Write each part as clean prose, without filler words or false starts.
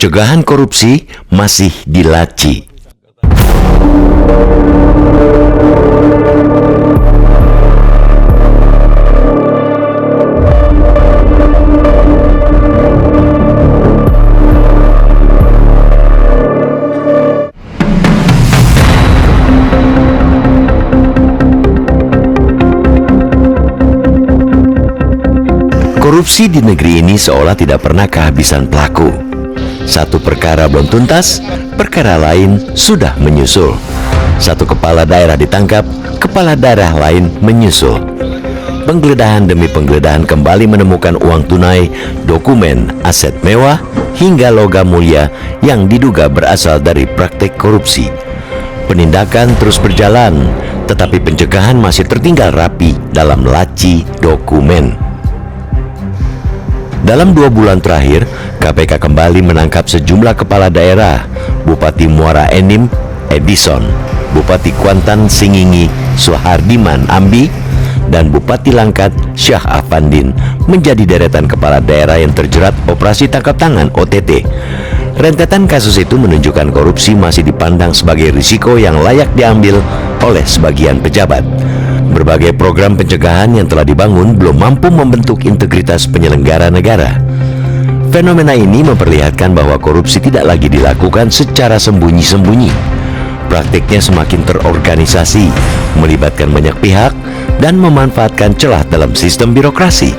pencegahan korupsi masih dilaci. Korupsi di negeri ini seolah tidak pernah kehabisan pelaku. Satu perkara belum tuntas, perkara lain sudah menyusul. Satu kepala daerah ditangkap, kepala daerah lain menyusul. Penggeledahan demi penggeledahan kembali menemukan uang tunai, dokumen, aset mewah, hingga logam mulia yang diduga berasal dari praktek korupsi. Penindakan terus berjalan, tetapi pencegahan masih tertinggal rapi dalam laci dokumen. Dalam 2 bulan terakhir, KPK kembali menangkap sejumlah kepala daerah, Bupati Muara Enim, Edison, Bupati Kuantan Singingi, Suhardiman Ambi, dan Bupati Langkat, Syah Afandin, menjadi deretan kepala daerah yang terjerat operasi tangkap tangan OTT. Rentetan kasus itu menunjukkan korupsi masih dipandang sebagai risiko yang layak diambil oleh sebagian pejabat. Berbagai program pencegahan yang telah dibangun belum mampu membentuk integritas penyelenggara negara. Fenomena ini memperlihatkan bahwa korupsi tidak lagi dilakukan secara sembunyi-sembunyi. Praktiknya semakin terorganisasi, melibatkan banyak pihak, dan memanfaatkan celah dalam sistem birokrasi.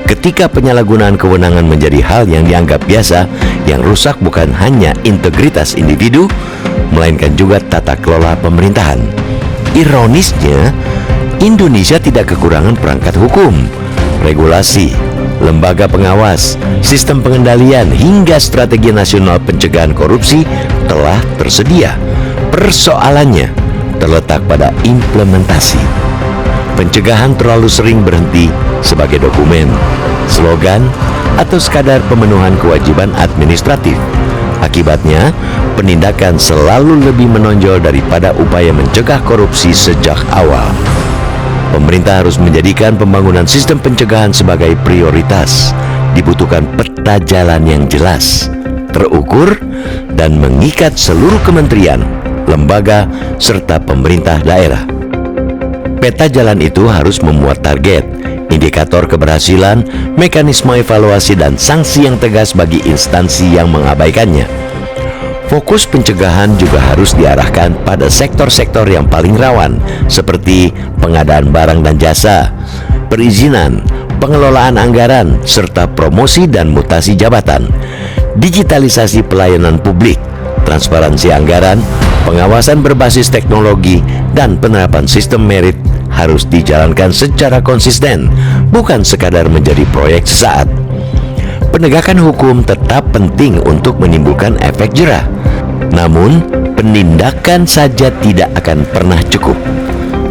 Ketika penyalahgunaan kewenangan menjadi hal yang dianggap biasa, yang rusak bukan hanya integritas individu, melainkan juga tata kelola pemerintahan. Ironisnya, Indonesia tidak kekurangan perangkat hukum, regulasi, lembaga pengawas, sistem pengendalian, hingga strategi nasional pencegahan korupsi telah tersedia. Persoalannya terletak pada implementasi. Pencegahan terlalu sering berhenti sebagai dokumen, slogan, atau sekadar pemenuhan kewajiban administratif. Akibatnya, penindakan selalu lebih menonjol daripada upaya mencegah korupsi sejak awal. Pemerintah harus menjadikan pembangunan sistem pencegahan sebagai prioritas. Dibutuhkan peta jalan yang jelas, terukur, dan mengikat seluruh kementerian, lembaga, serta pemerintah daerah. Peta jalan itu harus memuat target, indikator keberhasilan, mekanisme evaluasi, dan sanksi yang tegas bagi instansi yang mengabaikannya. Fokus pencegahan juga harus diarahkan pada sektor-sektor yang paling rawan, seperti pengadaan barang dan jasa, perizinan, pengelolaan anggaran, serta promosi dan mutasi jabatan, digitalisasi pelayanan publik, transparansi anggaran, pengawasan berbasis teknologi, dan penerapan sistem merit harus dijalankan secara konsisten, bukan sekadar menjadi proyek sesaat. Penegakan hukum tetap penting untuk menimbulkan efek jerah. Namun, penindakan saja tidak akan pernah cukup.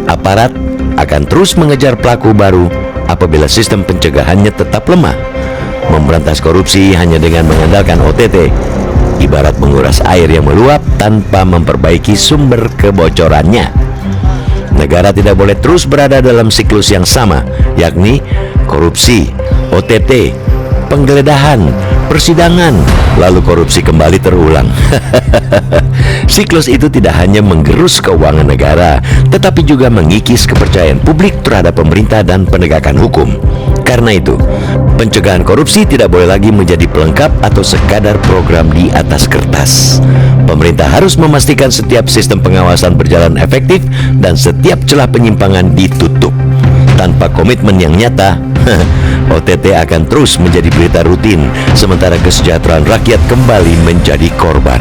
Aparat akan terus mengejar pelaku baru apabila sistem pencegahannya tetap lemah. Memberantas korupsi hanya dengan mengandalkan OTT, ibarat menguras air yang meluap tanpa memperbaiki sumber kebocorannya. Negara tidak boleh terus berada dalam siklus yang sama, yakni korupsi, OTT, penggeledahan, persidangan, lalu korupsi kembali terulang. Siklus itu tidak hanya menggerus keuangan negara, tetapi juga mengikis kepercayaan publik terhadap pemerintah dan penegakan hukum. Karena itu, pencegahan korupsi tidak boleh lagi menjadi pelengkap atau sekadar program di atas kertas. Pemerintah harus memastikan setiap sistem pengawasan berjalan efektif dan setiap celah penyimpangan ditutup. Tanpa komitmen yang nyata, OTT akan terus menjadi berita rutin, sementara kesejahteraan rakyat kembali menjadi korban.